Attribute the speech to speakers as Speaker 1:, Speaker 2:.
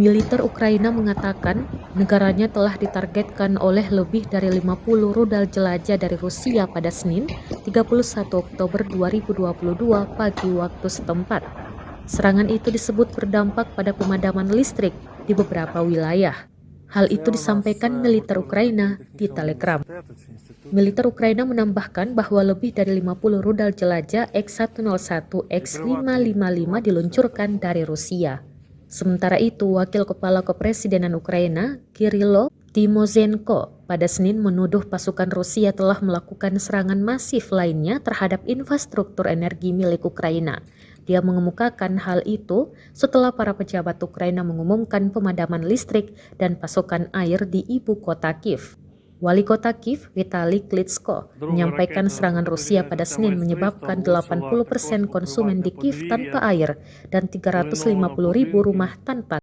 Speaker 1: Militer Ukraina mengatakan negaranya telah ditargetkan oleh lebih dari 50 rudal jelajah dari Rusia pada Senin, 31 Oktober 2022 pagi waktu setempat. Serangan itu disebut berdampak pada pemadaman listrik di beberapa wilayah. Hal itu disampaikan militer Ukraina di Telegram. Militer Ukraina menambahkan bahwa lebih dari 50 rudal jelajah X-101, X-555 diluncurkan dari Rusia. Sementara itu, Wakil Kepala Kepresidenan Ukraina, Kirilo Timozenko, pada Senin menuduh pasukan Rusia telah melakukan serangan masif lainnya terhadap infrastruktur energi milik Ukraina. Dia mengemukakan hal itu setelah para pejabat Ukraina mengumumkan pemadaman listrik dan pasokan air di ibu kota Kiev. Wali kota Kiev, Vitali Klitschko, menyampaikan serangan Rusia pada Senin menyebabkan 80% konsumen di Kiev tanpa air dan 350.000 rumah tanpa